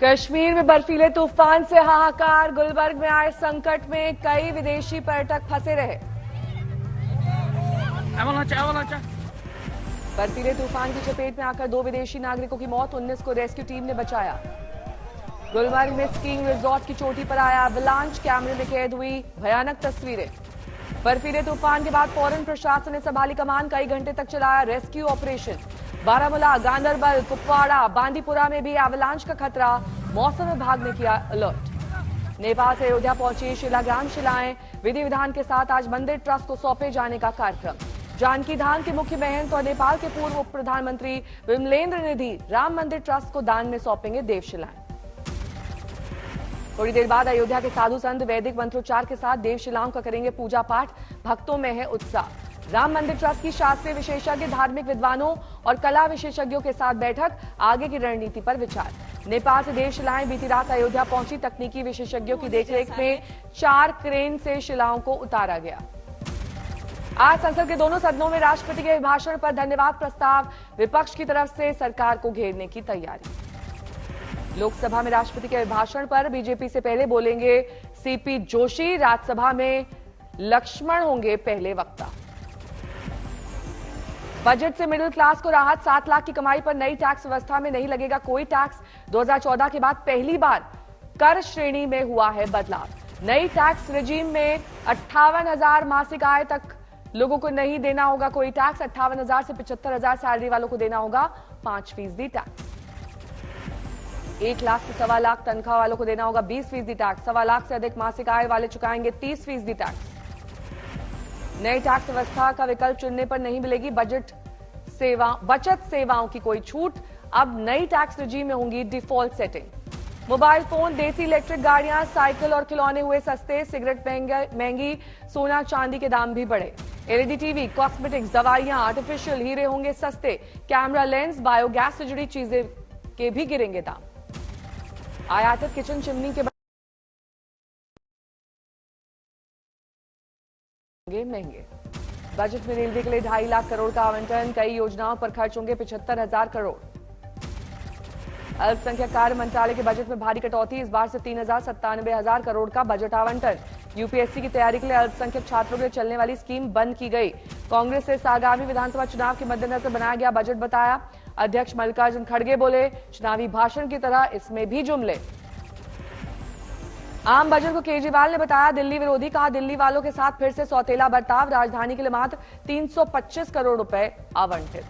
कश्मीर में बर्फीले तूफान से हाहाकार। गुलबर्ग में आए संकट में कई विदेशी पर्यटक फंसे रहे। बर्फीले तूफान की चपेट में आकर 2 विदेशी नागरिकों की मौत, 19 को रेस्क्यू टीम ने बचाया। गुलबर्ग में स्कीइंग रिजॉर्ट की चोटी पर आया अवलांच, कैमरे में कैद हुई भयानक तस्वीरें। बर्फीले तूफान के बाद फौरन प्रशासन ने संभाली कमान, कई घंटे तक चलाया रेस्क्यू ऑपरेशन। बारामूला, गांदरबल, कुपवाड़ा, बांदीपुरा में भी एवलांच का खतरा, मौसम विभाग ने किया अलर्ट। नेपाल से अयोध्या पहुंची शिलाग्राम शिलाएं, विधि विधान के साथ आज मंदिर ट्रस्ट को सौंपे जाने का कार्यक्रम। जानकी धाम के मुख्य महंत और नेपाल के पूर्व उप प्रधानमंत्री विमलेंद्र निधि राम मंदिर ट्रस्ट को दान में सौंपेंगे देवशिलाएं। थोड़ी देर बाद अयोध्या के साधु संत वैदिक मंत्रोच्चार के साथ देवशिलाओं का करेंगे पूजा पाठ, भक्तों में है उत्साह। राम मंदिर ट्रस्ट की शास्त्रीय विशेषज्ञ, धार्मिक विद्वानों और कला विशेषज्ञों के साथ बैठक, आगे की रणनीति पर विचार। नेपाल से देवशिलाएं बीती रात अयोध्या पहुंची, तकनीकी विशेषज्ञों की देखरेख में 4 क्रेन से शिलाओं को उतारा गया। आज संसद के दोनों सदनों में राष्ट्रपति के अभिभाषण पर धन्यवाद प्रस्ताव, विपक्ष की तरफ से सरकार को घेरने की तैयारी। लोकसभा में राष्ट्रपति के अभिभाषण पर बीजेपी से पहले बोलेंगे सीपी जोशी, राज्यसभा में लक्ष्मण होंगे पहले वक्ता। बजट से मिडिल क्लास को राहत, 7 लाख की कमाई पर नई टैक्स व्यवस्था में नहीं लगेगा कोई टैक्स। 2014 के बाद पहली बार कर श्रेणी में हुआ है बदलाव। नई टैक्स रेजिम में 58,000 मासिक आय तक लोगों को नहीं देना होगा कोई टैक्स। 58,000 से 75,000 सैलरी वालों को देना होगा 5% टैक्स। 1 लाख से 1.25 लाख तनख्वाह वालों को देना होगा 20% टैक्स। 1.25 लाख से अधिक मासिक आय वाले चुकाएंगे 30% टैक्स। नई टैक्स व्यवस्था का विकल्प चुनने पर नहीं मिलेगी बचत सेवाओं की कोई छूट। अब नई टैक्स रेजिम में होंगी डिफॉल्ट सेटिंग। मोबाइल फोन, देसी इलेक्ट्रिक गाड़ियां, साइकिल और खिलौने हुए सस्ते, सिगरेट महंगी, सोना चांदी के दाम भी बढ़े। एलईडी टीवी, कॉस्मेटिक्स, दवाइयां, आर्टिफिशियल हीरे होंगे सस्ते। कैमरा लेंस, बायोगैस से जुड़ी चीजें के भी गिरेंगे दाम। आयातित किचन चिमनी के महंगे। बजट में रेलवे के लिए 2.5 लाख करोड़ का आवंटन, कई योजनाओं पर खर्च होंगे 75,000 करोड़। अल्पसंख्यक कार्य मंत्रालय के बजट में भारी कटौती, इस बार से 3,97,000 करोड़ का बजट आवंटन। यूपीएससी की तैयारी के लिए अल्पसंख्यक छात्रों के लिए चलने वाली स्कीम बंद की गई। कांग्रेस से आगामी विधानसभा चुनाव के मद्देनजर बनाया गया बजट, बताया अध्यक्ष मल्लिकार्जुन खड़गे। बोले चुनावी भाषण की तरह इसमें भी जुमले। आम बजट को केजरीवाल ने बताया दिल्ली विरोधी, कहा दिल्ली वालों के साथ फिर से सौतेला बर्ताव, राजधानी के लिए मात्र 325 करोड़ रुपए आवंटित।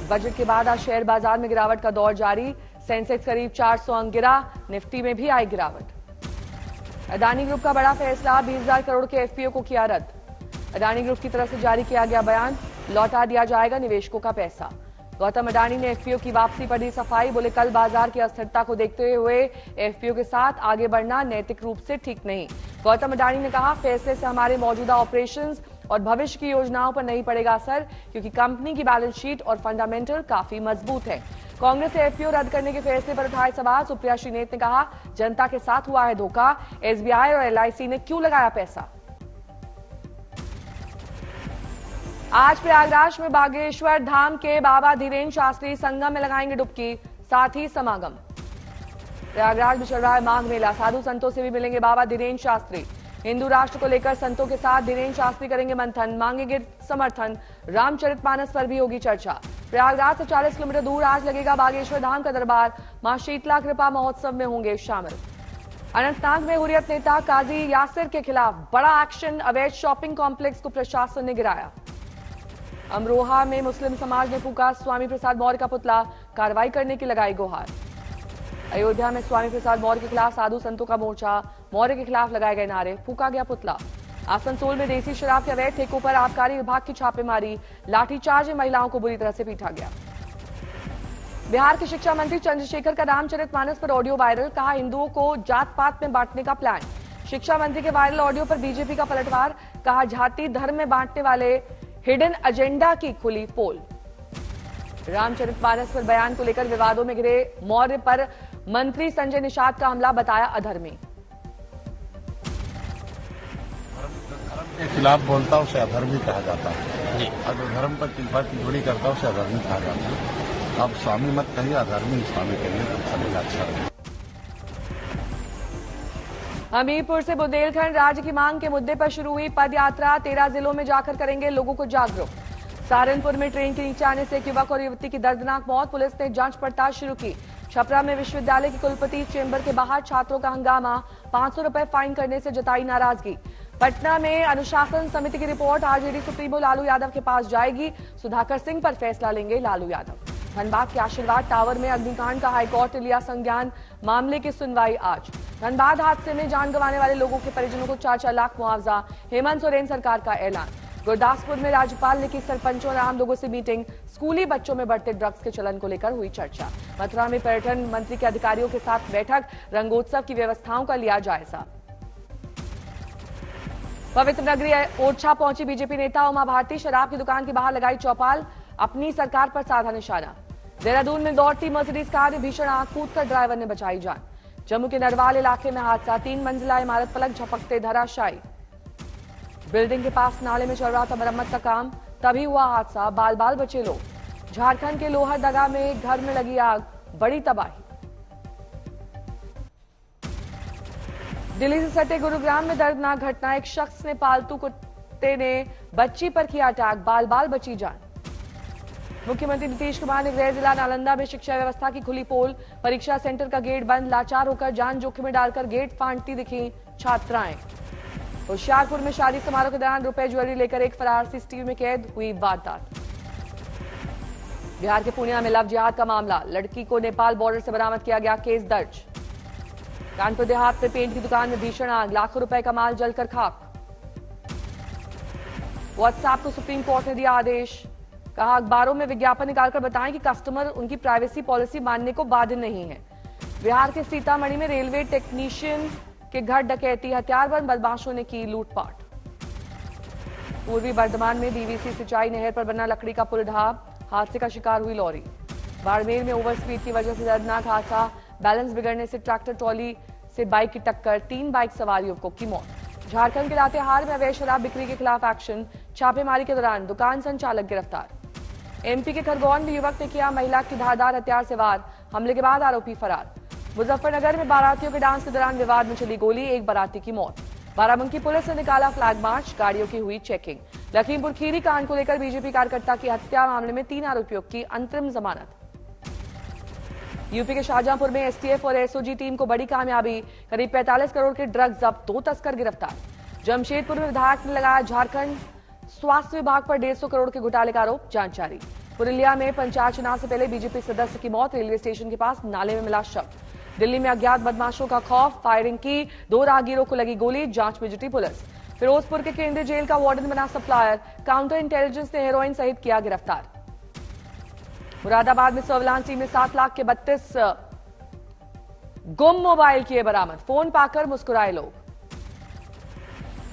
बजट के बाद आज शेयर बाजार में गिरावट का दौर जारी, सेंसेक्स करीब 400 अंक गिरा, निफ्टी में भी आई गिरावट। अडानी ग्रुप का बड़ा फैसला, 20,000 करोड़ के एफपीओ को किया रद्द। अडानी ग्रुप की तरफ से जारी किया गया बयान, लौटा दिया जाएगा निवेशकों का पैसा। गौतम अडानी ने एफपीओ की वापसी पर दी सफाई, बोले कल बाजार की अस्थिरता को देखते हुए एफपीओ के साथ आगे बढ़ना नैतिक रूप से ठीक नहीं। गौतम अडानी ने कहा फैसले से हमारे मौजूदा ऑपरेशंस और भविष्य की योजनाओं पर नहीं पड़ेगा असर, क्योंकि कंपनी की बैलेंस शीट और फंडामेंटल काफी मजबूत है। कांग्रेस ने एफपीओ रद्द करने के फैसले पर उठाए सवाल, सुप्रिया श्रीनेत ने कहा जनता के साथ हुआ है धोखा, एसबीआई और एलआईसी ने क्यों लगाया पैसा। आज प्रयागराज में बागेश्वर धाम के बाबा धीरेन्द्र शास्त्री संगम में लगाएंगे डुबकी, साथ ही समागम। प्रयागराज में चल रहा है माघ मेला, साधु संतों से भी मिलेंगे बाबा धीरेन्द्र शास्त्री। हिंदू राष्ट्र को लेकर संतों के साथ धीरेन्द्र शास्त्री करेंगे मंथन, मांगेंगे समर्थन। रामचरितमानस पर भी होगी चर्चा। प्रयागराज से 40 किलोमीटर दूर आज लगेगा बागेश्वर धाम का दरबार, मां शीतला कृपा महोत्सव में होंगे शामिल। अनंतनाग में हुर्रियत नेता काजी यासिर के खिलाफ बड़ा एक्शन, अवैध शॉपिंग कॉम्प्लेक्स को प्रशासन ने गिराया। अमरोहा में मुस्लिम समाज ने फूका स्वामी प्रसाद मौर्य का पुतला, कार्रवाई करने की लगाई गुहार। अयोध्या में स्वामी प्रसाद मौर्य के खिलाफ साधु संतों का मोर्चा, मौर्य के खिलाफ लगाए गए नारे, फूका गया पुतला। आसनसोल में देसी शराब के अवैध ठेकों पर आबकारी विभाग की छापेमारी, लाठीचार्ज में महिलाओं को बुरी तरह से पीटा गया। बिहार के शिक्षा मंत्री चंद्रशेखर का रामचरितमानस पर ऑडियो वायरल, कहा हिंदुओं को जात पात में बांटने का प्लान। शिक्षा मंत्री के वायरल ऑडियो पर बीजेपी का पलटवार, कहा जाति धर्म में बांटने वाले हिडन एजेंडा की खुली पोल। रामचरितमानस पर बयान को लेकर विवादों में घिरे मौर्य पर मंत्री संजय निषाद का हमला बताया अधर्मी। धर्म के खिलाफ बोलता उसे अधर्मी कहा जाता है, अगर धर्म पर टिप्पणी करता उसे अधर्मी कहा जाता है। अब स्वामी मत कहिए, अधर्मी स्वामी कहिए तो चलेगा अच्छा। हमीरपुर से बुंदेलखंड राज्य की मांग के मुद्दे पर शुरू हुई पद यात्रा। 13 जिलों में जाकर करेंगे लोगों को जागरूक। सहारनपुर में ट्रेन के नीचे आने से एक युवक और युवती की दर्दनाक मौत, पुलिस ने जांच पड़ताल शुरू की। छपरा में विश्वविद्यालय के कुलपति चेंबर के बाहर छात्रों का हंगामा, 500 रुपए फाइन करने से जताई नाराजगी। पटना में अनुशासन समिति की report RJD supremo Lalu Yadav के पास जाएगी। सुधाकर सिंह पर फैसला लेंगे लालू यादव। धनबाद के आशीर्वाद टावर में अग्निकांड का हाईकोर्ट ने लिया संज्ञान, मामले की सुनवाई आज। धनबाद हादसे में जान गंवाने वाले लोगों के परिजनों को 4-4 लाख मुआवजा, हेमंत सोरेन सरकार का ऐलान। गुरदासपुर में राज्यपाल ने की सरपंचों और आम लोगों से मीटिंग, स्कूली बच्चों में बढ़ते ड्रग्स के चलन को लेकर हुई चर्चा। मथुरा में पर्यटन मंत्री के अधिकारियों के साथ बैठक, रंगोत्सव की व्यवस्थाओं का लिया जायजा। पवित्र नगरी ओरछा पहुंची बीजेपी नेता उमा भारती, शराब की दुकान के बाहर लगाई चौपाल, अपनी सरकार पर साधा निशाना। देहरादून में दौड़ती मर्सिडीज कार में भीषण आग, कूदकर ड्राइवर ने बचाई जान। जम्मू के नरवाल इलाके में हादसा, 3 मंजिला इमारत पलक झपकते धराशायी। बिल्डिंग के पास नाले में चल रहा था मरम्मत का काम, तभी हुआ हादसा, बाल बाल बचे लोग। झारखंड के लोहरदगा में घर में लगी आग, बड़ी तबाही। दिल्ली से सटे गुरुग्राम में दर्दनाक घटना, एक शख्स ने पालतू कुत्ते ने बच्ची पर किया अटैक, बाल बाल बची जान। मुख्यमंत्री नीतीश कुमार ने गृह जिला नालंदा में शिक्षा व्यवस्था की खुली पोल, परीक्षा सेंटर का गेट बंद, लाचार होकर जान जोखिम में डालकर गेट फाड़ती दिखी छात्राएं। होशियारपुर में शादी समारोह के दौरान रुपए ज्वेलरी लेकर एक फरार, सीसीटीवी में कैद हुई वारदात। बिहार के पूर्णिया में लव जिहाद का मामला, लड़की को नेपाल बॉर्डर से बरामद किया गया, केस दर्ज। कानपुर देहात में पेंट की दुकान में भीषण आग, लाखों रुपए का माल जलकर खाक। व्हाट्सएप को सुप्रीम कोर्ट ने दिया आदेश, कहा अखबारों में विज्ञापन निकालकर बताएं कि कस्टमर उनकी प्राइवेसी पॉलिसी मानने को बाध्य नहीं है। बिहार के सीतामढ़ी में रेलवे टेक्नीशियन के घर डकैती, हथियारबंद बदमाशों ने की लूटपाट। पूर्वी बर्धमान में डीवीसी सिंचाई नहर पर बना लकड़ी का पुल ढहा, हादसे का शिकार हुई लॉरी। बाड़मेर में ओवर स्पीड की वजह से दर्दनाक हादसा, बैलेंस बिगड़ने से ट्रैक्टर ट्रॉली से बाइक की टक्कर, 3 बाइक सवार युवकों की मौत। झारखंड के लातेहार में अवैध शराब बिक्री के खिलाफ एक्शन, छापेमारी के दौरान दुकान संचालक गिरफ्तार। एमपी के खरगोन में युवक ने किया महिला की धारदार हथियार से वार, हमले के बाद आरोपी फरार। मुजफ्फरनगर में बारातियों के डांस के दौरान विवाद में चली गोली, एक बाराती की मौत। बाराबंकी पुलिस ने निकाला फ्लैग मार्च, गाड़ियों की हुई चेकिंग। लखीमपुर खीरी कांड को लेकर बीजेपी कार्यकर्ता की हत्या मामले में 3 आरोपियों की अंतरिम जमानत। यूपी के शाहजहांपुर में एसटीएफ और एसओजी टीम को बड़ी कामयाबी, करीब 45 करोड़ के ड्रग्स जब्त, 2 तस्कर गिरफ्तार। जमशेदपुर में विधायक ने लगाया झारखंड स्वास्थ्य विभाग पर 150 करोड़ के घोटाले का आरोप, जांच जारी। पुरुलिया में पंचायत चुनाव से पहले बीजेपी सदस्य की मौत, रेलवे स्टेशन के पास नाले में मिला शव। दिल्ली में अज्ञात बदमाशों का खौफ, फायरिंग की, 2 राहगीरों को लगी गोली, जांच में जुटी पुलिस। फिरोजपुर के केंद्रीय जेल का वार्डन बना सप्लायर, काउंटर इंटेलिजेंस ने हेरोइन सहित किया गिरफ्तार। मुरादाबाद में सर्विलांस टीम ने 7 लाख के 32 गुम मोबाइल किए बरामद, फोन पाकर मुस्कुराए लोग।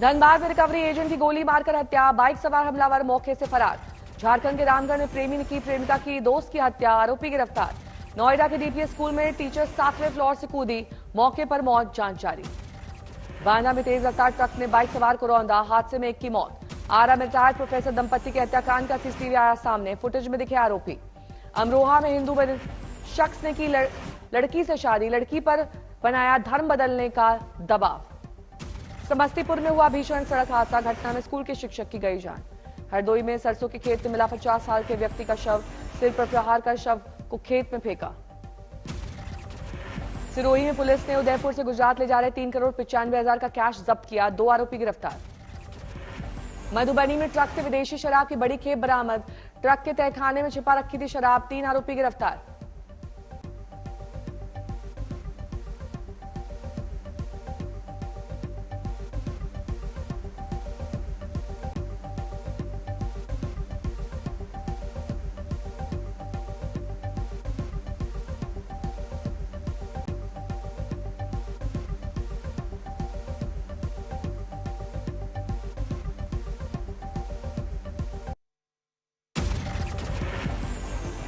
धनबाद में रिकवरी एजेंट की गोली मारकर हत्या, बाइक सवार हमलावर मौके से फरार। झारखंड के रामगढ़ में प्रेमी ने की प्रेमिका की दोस्त की हत्या, आरोपी गिरफ्तार। नोएडा के डीपीएस स्कूल में टीचर 7वें फ्लोर से कूदी, मौके पर मौत, जांच जारी। बांदा में तेज रफ्तार ट्रक ने बाइक सवार को रौंदा, हादसे में एक की मौत। आरा में रिटायर्ड प्रोफेसर दंपति के हत्याकांड का सीसीटीवी आया सामने, फुटेज में दिखे आरोपी। अमरोहा में हिंदू शख्स ने की लड़की से शादी, लड़की पर बनाया धर्म बदलने का दबाव। समस्तीपुर में हुआ भीषण सड़क हादसा, घटना में स्कूल के शिक्षक की गई जान। हरदोई में सरसों के खेत में मिला 50 साल के व्यक्ति का शव, सिर पर प्रहार कर शव को खेत में फेंका। सिरोही में पुलिस ने उदयपुर से गुजरात ले जा रहे 3,95,00,000 का कैश जब्त किया, 2 आरोपी गिरफ्तार। मधुबनी में ट्रक से विदेशी शराब की बड़ी खेप बरामद, ट्रक के तहखाने में छिपा रखी थी शराब, 3 आरोपी गिरफ्तार।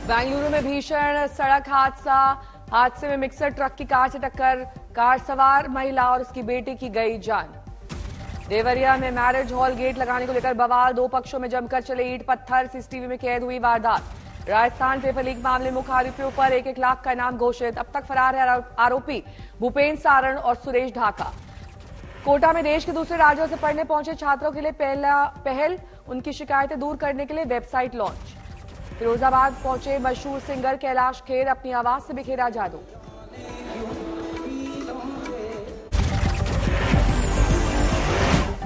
बेंगलुरु में भीषण सड़क हादसे में मिक्सर ट्रक की कार से टक्कर, कार सवार महिला और उसकी बेटी की गई जान। देवरिया में मैरिज हॉल गेट लगाने को लेकर बवाल, 2 पक्षों में जमकर चले ईंट पत्थर, सीसीटीवी में कैद हुई वारदात। राजस्थान पेपर लीक मामले में मुख्य आरोपियों पर 1-1 लाख का इनाम घोषित। अब तक फरार है आरोपी भूपेंद्र सारण और सुरेश ढाका। कोटा में देश के दूसरे राज्यों से पढ़ने पहुंचे छात्रों के लिए पहल, उनकी शिकायतें दूर करने के लिए वेबसाइट लॉन्च। फिरोजाबाद पहुंचे मशहूर सिंगर कैलाश खेर, अपनी आवाज से बिखेरा जादू।